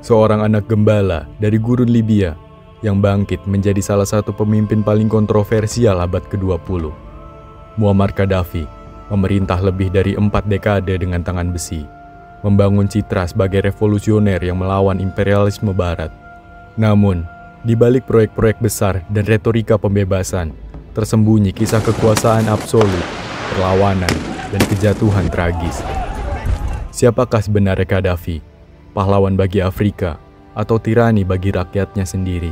seorang anak gembala dari gurun Libya yang bangkit menjadi salah satu pemimpin paling kontroversial abad ke-20. Muammar Gaddafi memerintah lebih dari 4 dekade dengan tangan besi, membangun citra sebagai revolusioner yang melawan imperialisme barat. Namun, di balik proyek-proyek besar dan retorika pembebasan, tersembunyi kisah kekuasaan absolut, perlawanan, dan kejatuhan tragis. Siapakah sebenarnya Gaddafi? Pahlawan bagi Afrika atau tirani bagi rakyatnya sendiri?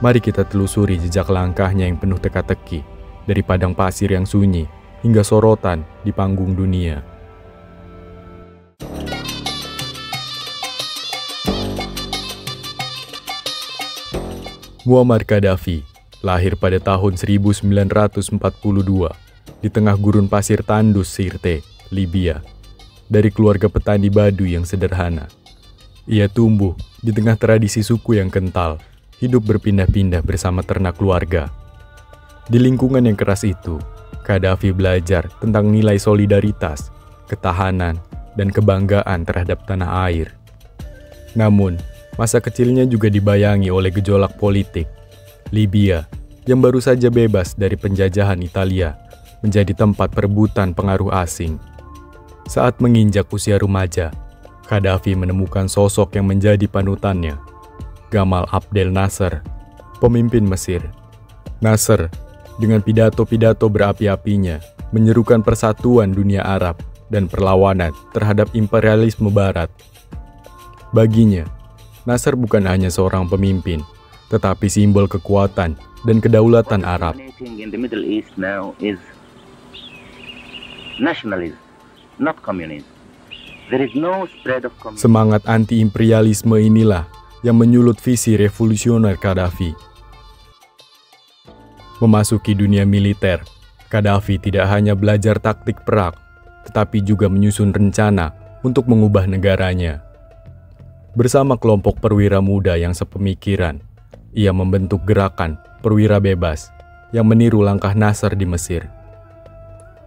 Mari kita telusuri jejak langkahnya yang penuh teka-teki, dari padang pasir yang sunyi hingga sorotan di panggung dunia. Muammar Gaddafi lahir pada tahun 1942 di tengah gurun pasir tandus Sirte, Libya, dari keluarga petani Baduy yang sederhana. Ia tumbuh di tengah tradisi suku yang kental, hidup berpindah-pindah bersama ternak keluarga. Di lingkungan yang keras itu, Gaddafi belajar tentang nilai solidaritas, ketahanan, dan kebanggaan terhadap tanah air. Namun, masa kecilnya juga dibayangi oleh gejolak politik. Libya, yang baru saja bebas dari penjajahan Italia, menjadi tempat perebutan pengaruh asing. Saat menginjak usia remaja, Gaddafi menemukan sosok yang menjadi panutannya, Gamal Abdel Nasser, pemimpin Mesir. Nasser, dengan pidato-pidato berapi-apinya, menyerukan persatuan dunia Arab dan perlawanan terhadap imperialisme Barat. Baginya, Nasser bukan hanya seorang pemimpin, tetapi simbol kekuatan dan kedaulatan Arab. In the Middle East now is nationalism, not communism. There is no spread of communism. Semangat anti-imperialisme inilah yang menyulut visi revolusioner Gaddafi. Memasuki dunia militer, Gaddafi tidak hanya belajar taktik perang, tetapi juga menyusun rencana untuk mengubah negaranya. Bersama kelompok perwira muda yang sepemikiran, ia membentuk gerakan perwira bebas yang meniru langkah Nasser di Mesir.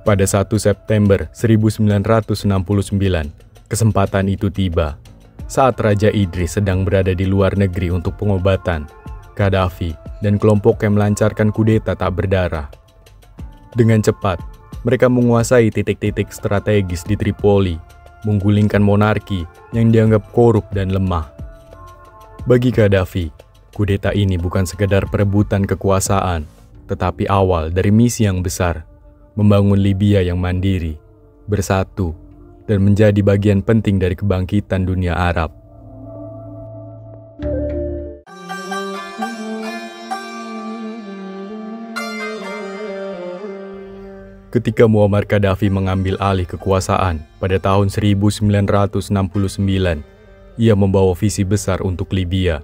Pada 1 September 1969, kesempatan itu tiba. Saat Raja Idris sedang berada di luar negeri untuk pengobatan, Gaddafi dan kelompoknya melancarkan kudeta tak berdarah. Dengan cepat, mereka menguasai titik-titik strategis di Tripoli, menggulingkan monarki yang dianggap korup dan lemah. Bagi Gaddafi, kudeta ini bukan sekedar perebutan kekuasaan, tetapi awal dari misi yang besar, membangun Libya yang mandiri, bersatu, dan menjadi bagian penting dari kebangkitan dunia Arab. Ketika Muammar Gaddafi mengambil alih kekuasaan pada tahun 1969, ia membawa visi besar untuk Libya.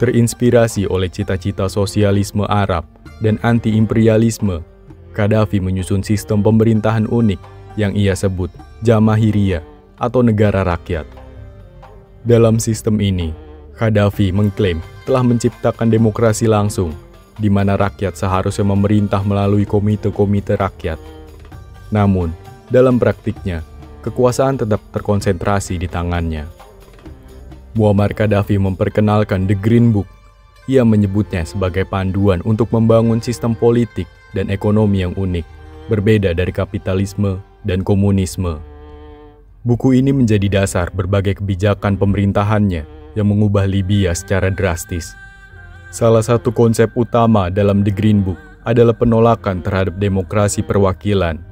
Terinspirasi oleh cita-cita sosialisme Arab dan anti-imperialisme, Gaddafi menyusun sistem pemerintahan unik yang ia sebut Jamahiriyah atau negara rakyat. Dalam sistem ini, Gaddafi mengklaim telah menciptakan demokrasi langsung, di mana rakyat seharusnya memerintah melalui komite-komite rakyat. Namun, dalam praktiknya, kekuasaan tetap terkonsentrasi di tangannya. Muammar Gaddafi memperkenalkan The Green Book. Ia menyebutnya sebagai panduan untuk membangun sistem politik dan ekonomi yang unik, berbeda dari kapitalisme dan komunisme. Buku ini menjadi dasar berbagai kebijakan pemerintahannya yang mengubah Libya secara drastis. Salah satu konsep utama dalam The Green Book adalah penolakan terhadap demokrasi perwakilan.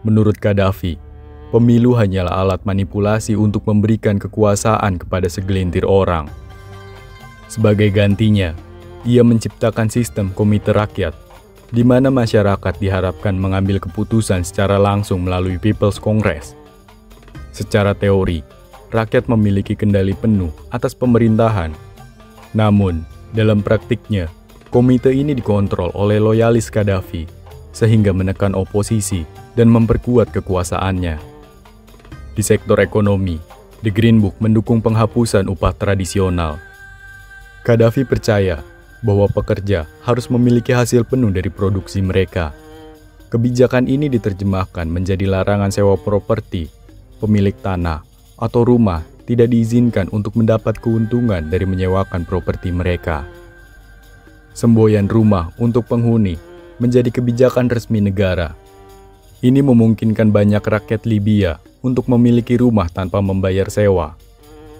Menurut Gaddafi, pemilu hanyalah alat manipulasi untuk memberikan kekuasaan kepada segelintir orang. Sebagai gantinya, ia menciptakan sistem komite rakyat, di mana masyarakat diharapkan mengambil keputusan secara langsung melalui People's Congress. Secara teori, rakyat memiliki kendali penuh atas pemerintahan. Namun, dalam praktiknya, komite ini dikontrol oleh loyalis Gaddafi, sehingga menekan oposisi dan memperkuat kekuasaannya. Di sektor ekonomi, The Green Book mendukung penghapusan upah tradisional. Gaddafi percaya bahwa pekerja harus memiliki hasil penuh dari produksi mereka. Kebijakan ini diterjemahkan menjadi larangan sewa properti, pemilik tanah, atau rumah tidak diizinkan untuk mendapat keuntungan dari menyewakan properti mereka. Semboyan rumah untuk penghuni menjadi kebijakan resmi negara. Ini memungkinkan banyak rakyat Libya untuk memiliki rumah tanpa membayar sewa.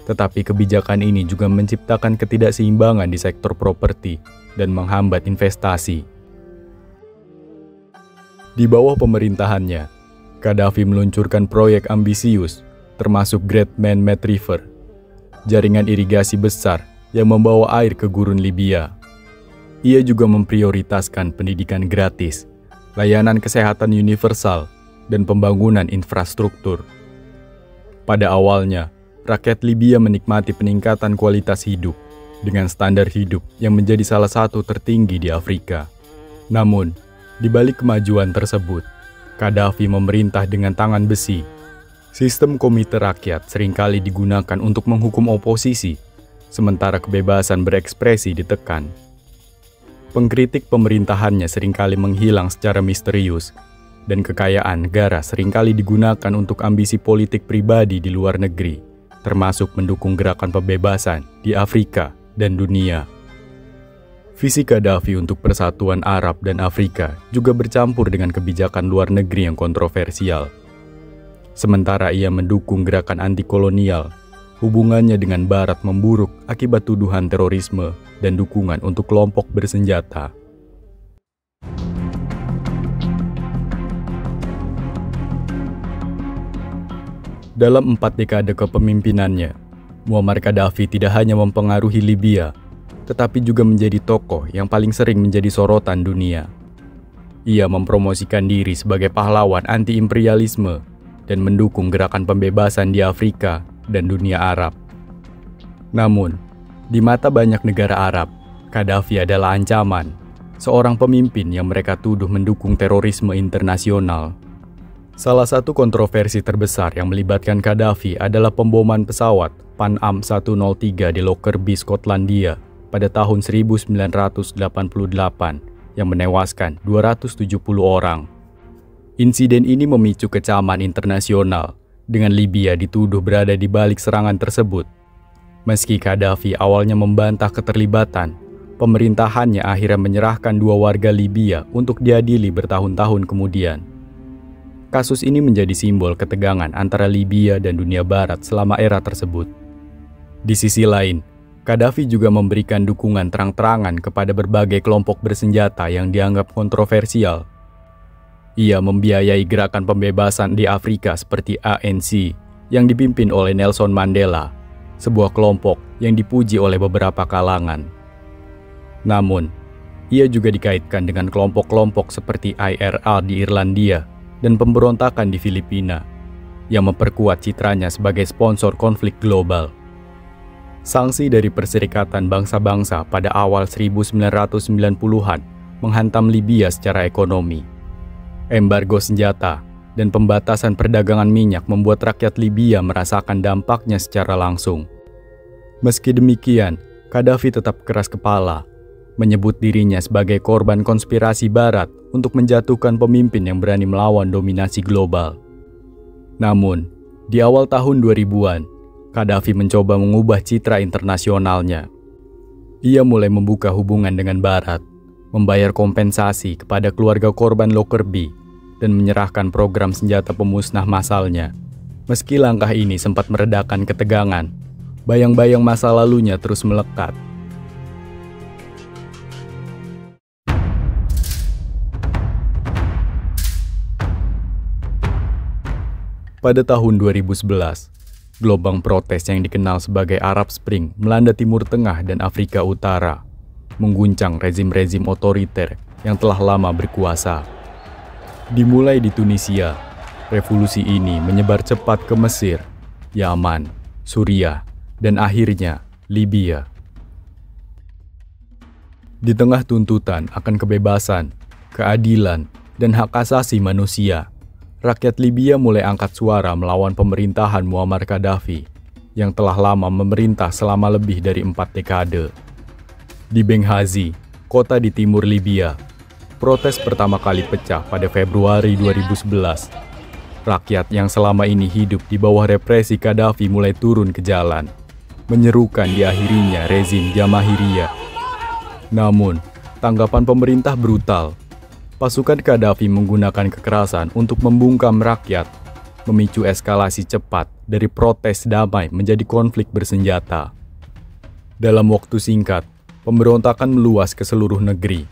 Tetapi kebijakan ini juga menciptakan ketidakseimbangan di sektor properti dan menghambat investasi. Di bawah pemerintahannya, Gaddafi meluncurkan proyek ambisius, termasuk Great Man-Made River, jaringan irigasi besar yang membawa air ke gurun Libya. Ia juga memprioritaskan pendidikan gratis, layanan kesehatan universal, dan pembangunan infrastruktur. Pada awalnya, rakyat Libya menikmati peningkatan kualitas hidup dengan standar hidup yang menjadi salah satu tertinggi di Afrika. Namun, di balik kemajuan tersebut, Gaddafi memerintah dengan tangan besi. Sistem komite rakyat seringkali digunakan untuk menghukum oposisi, sementara kebebasan berekspresi ditekan. Pengkritik pemerintahannya seringkali menghilang secara misterius, dan kekayaan negara seringkali digunakan untuk ambisi politik pribadi di luar negeri, termasuk mendukung gerakan pembebasan di Afrika dan dunia. Visi Gaddafi untuk persatuan Arab dan Afrika juga bercampur dengan kebijakan luar negeri yang kontroversial. Sementara ia mendukung gerakan anti-kolonial, hubungannya dengan Barat memburuk akibat tuduhan terorisme dan dukungan untuk kelompok bersenjata. Dalam 4 dekade kepemimpinannya, Muammar Gaddafi tidak hanya mempengaruhi Libya, tetapi juga menjadi tokoh yang paling sering menjadi sorotan dunia. Ia mempromosikan diri sebagai pahlawan anti-imperialisme dan mendukung gerakan pembebasan di Afrika dan dunia Arab. Namun, di mata banyak negara Arab, Gaddafi adalah ancaman, seorang pemimpin yang mereka tuduh mendukung terorisme internasional. Salah satu kontroversi terbesar yang melibatkan Gaddafi adalah pemboman pesawat Pan Am 103 di Lockerbie, Skotlandia pada tahun 1988 yang menewaskan 270 orang. Insiden ini memicu kecaman internasional dengan Libya dituduh berada di balik serangan tersebut. Meski Gaddafi awalnya membantah keterlibatan, pemerintahannya akhirnya menyerahkan 2 warga Libya untuk diadili bertahun-tahun kemudian. Kasus ini menjadi simbol ketegangan antara Libya dan dunia Barat selama era tersebut. Di sisi lain, Gaddafi juga memberikan dukungan terang-terangan kepada berbagai kelompok bersenjata yang dianggap kontroversial. Ia membiayai gerakan pembebasan di Afrika seperti ANC yang dipimpin oleh Nelson Mandela, sebuah kelompok yang dipuji oleh beberapa kalangan. Namun, ia juga dikaitkan dengan kelompok-kelompok seperti IRA di Irlandia dan pemberontakan di Filipina, yang memperkuat citranya sebagai sponsor konflik global. Sanksi dari Perserikatan Bangsa-Bangsa pada awal 1990-an menghantam Libya secara ekonomi. Embargo senjata dan pembatasan perdagangan minyak membuat rakyat Libya merasakan dampaknya secara langsung. Meski demikian, Gaddafi tetap keras kepala, menyebut dirinya sebagai korban konspirasi Barat untuk menjatuhkan pemimpin yang berani melawan dominasi global. Namun, di awal tahun 2000-an, Gaddafi mencoba mengubah citra internasionalnya. Ia mulai membuka hubungan dengan Barat, membayar kompensasi kepada keluarga korban Lockerbie, dan menyerahkan program senjata pemusnah massalnya. Meski langkah ini sempat meredakan ketegangan, bayang-bayang masa lalunya terus melekat. Pada tahun 2011, gelombang protes yang dikenal sebagai Arab Spring melanda Timur Tengah dan Afrika Utara, mengguncang rezim-rezim otoriter yang telah lama berkuasa. Dimulai di Tunisia, revolusi ini menyebar cepat ke Mesir, Yaman, Suriah, dan akhirnya Libya. Di tengah tuntutan akan kebebasan, keadilan, dan hak asasi manusia, rakyat Libya mulai angkat suara melawan pemerintahan Muammar Gaddafi yang telah lama memerintah selama lebih dari 4 dekade. Di Benghazi, kota di timur Libya, protes pertama kali pecah pada Februari 2011. Rakyat yang selama ini hidup di bawah represi Gaddafi mulai turun ke jalan, menyerukan diakhirinya rezim Jamahiriyah. Namun, tanggapan pemerintah brutal. Pasukan Gaddafi menggunakan kekerasan untuk membungkam rakyat, memicu eskalasi cepat dari protes damai menjadi konflik bersenjata. Dalam waktu singkat, pemberontakan meluas ke seluruh negeri.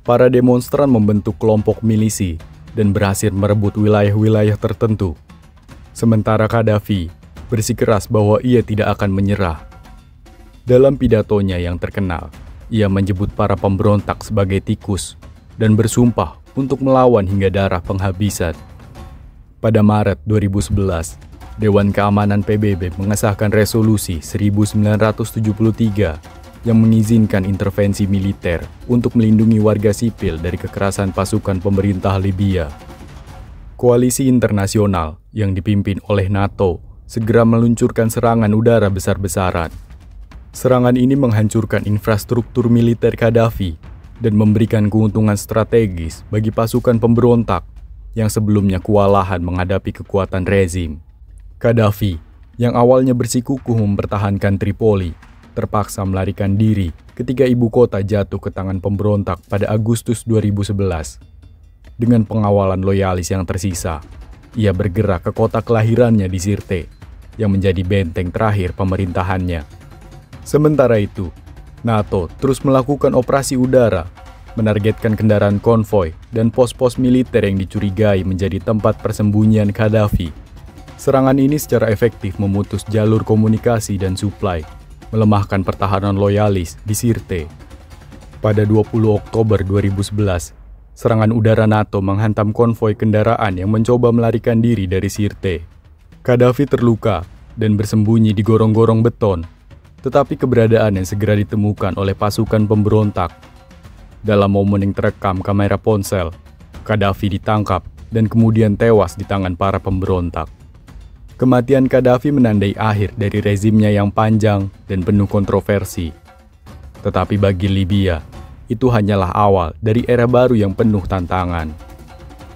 Para demonstran membentuk kelompok milisi dan berhasil merebut wilayah-wilayah tertentu. Sementara Gaddafi bersikeras bahwa ia tidak akan menyerah. Dalam pidatonya yang terkenal, ia menyebut para pemberontak sebagai tikus dan bersumpah untuk melawan hingga darah penghabisan. Pada Maret 2011, Dewan Keamanan PBB mengesahkan resolusi 1973 yang mengizinkan intervensi militer untuk melindungi warga sipil dari kekerasan pasukan pemerintah Libya. Koalisi internasional yang dipimpin oleh NATO segera meluncurkan serangan udara besar-besaran. Serangan ini menghancurkan infrastruktur militer Gaddafi dan memberikan keuntungan strategis bagi pasukan pemberontak yang sebelumnya kewalahan menghadapi kekuatan rezim. Gaddafi, yang awalnya bersikukuh mempertahankan Tripoli, terpaksa melarikan diri ketika ibu kota jatuh ke tangan pemberontak pada Agustus 2011. Dengan pengawalan loyalis yang tersisa, ia bergerak ke kota kelahirannya di Sirte, yang menjadi benteng terakhir pemerintahannya. Sementara itu, NATO terus melakukan operasi udara, menargetkan kendaraan konvoi dan pos-pos militer yang dicurigai menjadi tempat persembunyian Gaddafi. Serangan ini secara efektif memutus jalur komunikasi dan suplai, melemahkan pertahanan loyalis di Sirte. Pada 20 Oktober 2011, serangan udara NATO menghantam konvoi kendaraan yang mencoba melarikan diri dari Sirte. Gaddafi terluka dan bersembunyi di gorong-gorong beton, tetapi keberadaan yang segera ditemukan oleh pasukan pemberontak. Dalam momen yang terekam kamera ponsel, Gaddafi ditangkap dan kemudian tewas di tangan para pemberontak. Kematian Gaddafi menandai akhir dari rezimnya yang panjang dan penuh kontroversi. Tetapi bagi Libya, itu hanyalah awal dari era baru yang penuh tantangan.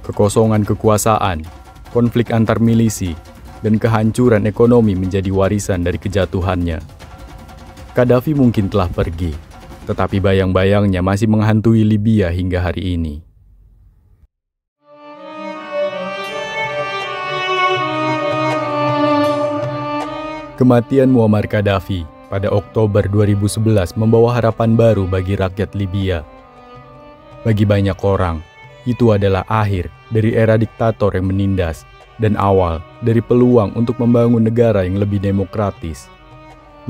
Kekosongan kekuasaan, konflik antar milisi, dan kehancuran ekonomi menjadi warisan dari kejatuhannya. Gaddafi mungkin telah pergi, tetapi bayang-bayangnya masih menghantui Libya hingga hari ini. Kematian Muammar Gaddafi pada Oktober 2011 membawa harapan baru bagi rakyat Libya. Bagi banyak orang, itu adalah akhir dari era diktator yang menindas dan awal dari peluang untuk membangun negara yang lebih demokratis.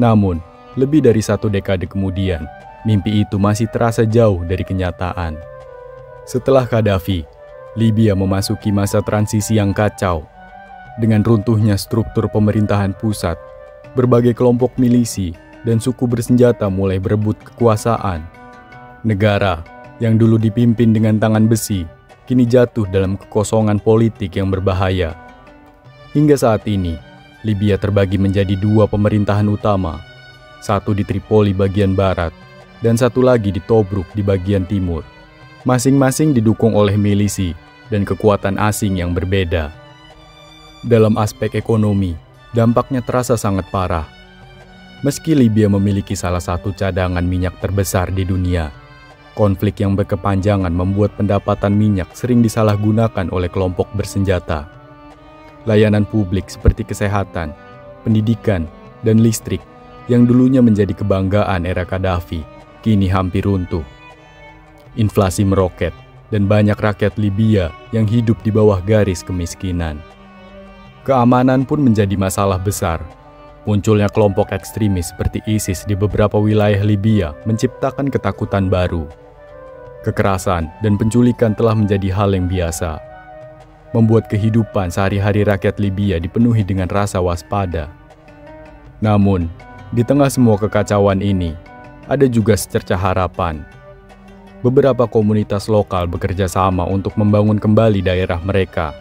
Namun, lebih dari 1 dekade kemudian, mimpi itu masih terasa jauh dari kenyataan. Setelah Gaddafi, Libya memasuki masa transisi yang kacau. Dengan runtuhnya struktur pemerintahan pusat, berbagai kelompok milisi dan suku bersenjata mulai berebut kekuasaan. Negara yang dulu dipimpin dengan tangan besi, kini jatuh dalam kekosongan politik yang berbahaya. Hingga saat ini, Libya terbagi menjadi 2 pemerintahan utama, satu di Tripoli bagian barat, dan satu lagi di Tobruk di bagian timur. Masing-masing didukung oleh milisi dan kekuatan asing yang berbeda. Dalam aspek ekonomi, dampaknya terasa sangat parah. Meski Libya memiliki salah satu cadangan minyak terbesar di dunia, konflik yang berkepanjangan membuat pendapatan minyak sering disalahgunakan oleh kelompok bersenjata. Layanan publik seperti kesehatan, pendidikan, dan listrik yang dulunya menjadi kebanggaan era Gaddafi, kini hampir runtuh. Inflasi meroket, dan banyak rakyat Libya yang hidup di bawah garis kemiskinan. Keamanan pun menjadi masalah besar. Munculnya kelompok ekstremis seperti ISIS di beberapa wilayah Libya menciptakan ketakutan baru. Kekerasan dan penculikan telah menjadi hal yang biasa, membuat kehidupan sehari-hari rakyat Libya dipenuhi dengan rasa waspada. Namun, di tengah semua kekacauan ini, ada juga secerca harapan. Beberapa komunitas lokal bekerja sama untuk membangun kembali daerah mereka,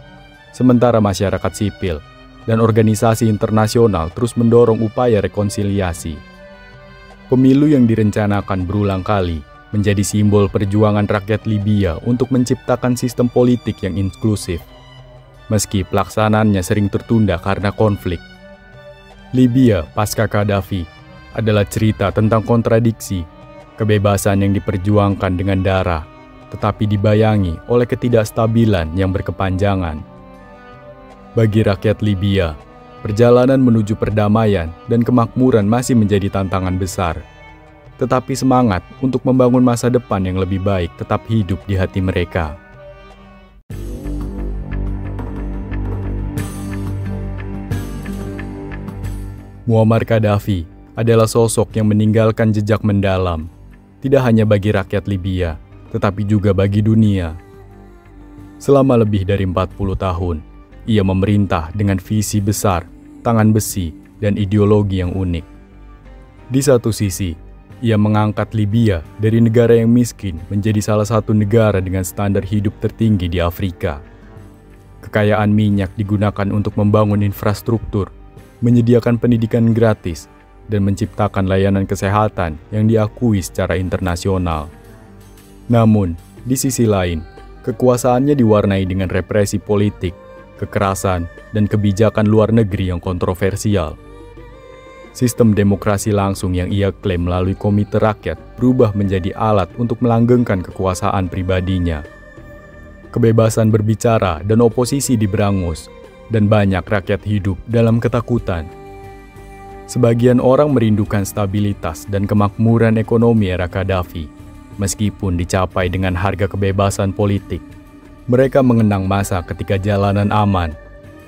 sementara masyarakat sipil dan organisasi internasional terus mendorong upaya rekonsiliasi. Pemilu yang direncanakan berulang kali menjadi simbol perjuangan rakyat Libya untuk menciptakan sistem politik yang inklusif. meski pelaksanaannya sering tertunda karena konflik. Libya pasca Gaddafi adalah cerita tentang kontradiksi, kebebasan yang diperjuangkan dengan darah, tetapi dibayangi oleh ketidakstabilan yang berkepanjangan. Bagi rakyat Libya, perjalanan menuju perdamaian dan kemakmuran masih menjadi tantangan besar. Tetapi semangat untuk membangun masa depan yang lebih baik tetap hidup di hati mereka. Muammar Gaddafi adalah sosok yang meninggalkan jejak mendalam, tidak hanya bagi rakyat Libya, tetapi juga bagi dunia. Selama lebih dari 40 tahun, ia memerintah dengan visi besar, tangan besi, dan ideologi yang unik. Di satu sisi, ia mengangkat Libya dari negara yang miskin menjadi salah satu negara dengan standar hidup tertinggi di Afrika. Kekayaan minyak digunakan untuk membangun infrastruktur, menyediakan pendidikan gratis, dan menciptakan layanan kesehatan yang diakui secara internasional. Namun, di sisi lain, kekuasaannya diwarnai dengan represi politik, kekerasan, dan kebijakan luar negeri yang kontroversial. Sistem demokrasi langsung yang ia klaim melalui Komite Rakyat berubah menjadi alat untuk melanggengkan kekuasaan pribadinya. Kebebasan berbicara dan oposisi diberangus, dan banyak rakyat hidup dalam ketakutan. Sebagian orang merindukan stabilitas dan kemakmuran ekonomi era Gaddafi, meskipun dicapai dengan harga kebebasan politik. Mereka mengenang masa ketika jalanan aman,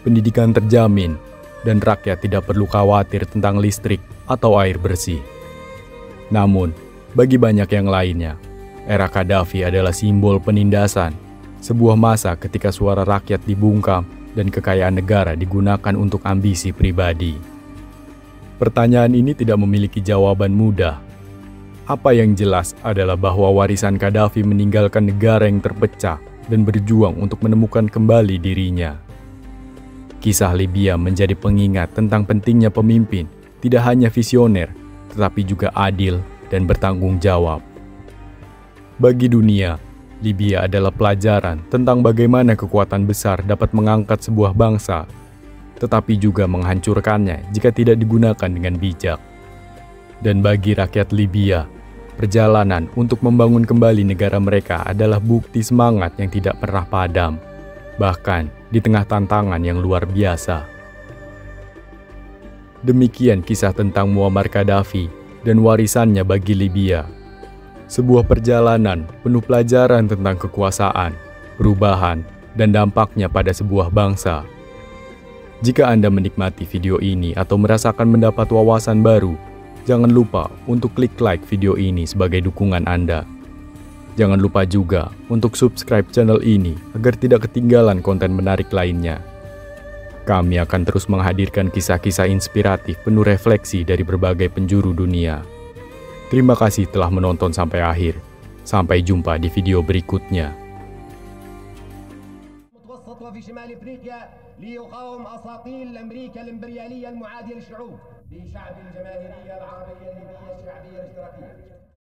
pendidikan terjamin, dan rakyat tidak perlu khawatir tentang listrik atau air bersih. Namun, bagi banyak yang lainnya, era Gaddafi adalah simbol penindasan, sebuah masa ketika suara rakyat dibungkam dan kekayaan negara digunakan untuk ambisi pribadi. Pertanyaan ini tidak memiliki jawaban mudah. Apa yang jelas adalah bahwa warisan Gaddafi meninggalkan negara yang terpecah dan berjuang untuk menemukan kembali dirinya. Kisah Libya menjadi pengingat tentang pentingnya pemimpin, tidak hanya visioner, tetapi juga adil dan bertanggung jawab. Bagi dunia, Libya adalah pelajaran tentang bagaimana kekuatan besar dapat mengangkat sebuah bangsa, tetapi juga menghancurkannya jika tidak digunakan dengan bijak. Dan bagi rakyat Libya, perjalanan untuk membangun kembali negara mereka adalah bukti semangat yang tidak pernah padam, bahkan di tengah tantangan yang luar biasa. Demikian kisah tentang Muammar Gaddafi dan warisannya bagi Libya. Sebuah perjalanan penuh pelajaran tentang kekuasaan, perubahan, dan dampaknya pada sebuah bangsa. Jika Anda menikmati video ini atau merasakan mendapat wawasan baru, jangan lupa untuk klik like video ini sebagai dukungan Anda. Jangan lupa juga untuk subscribe channel ini agar tidak ketinggalan konten menarik lainnya. Kami akan terus menghadirkan kisah-kisah inspiratif penuh refleksi dari berbagai penjuru dunia. Terima kasih telah menonton sampai akhir. Sampai jumpa di video berikutnya. وفي شمال افريقيا ليقاوم اساطيل امريكا الامبرياليه المعاديه للشعوب بشعب الجماهيريه العربيه الليبيه الشعبيه الاشتراكيه.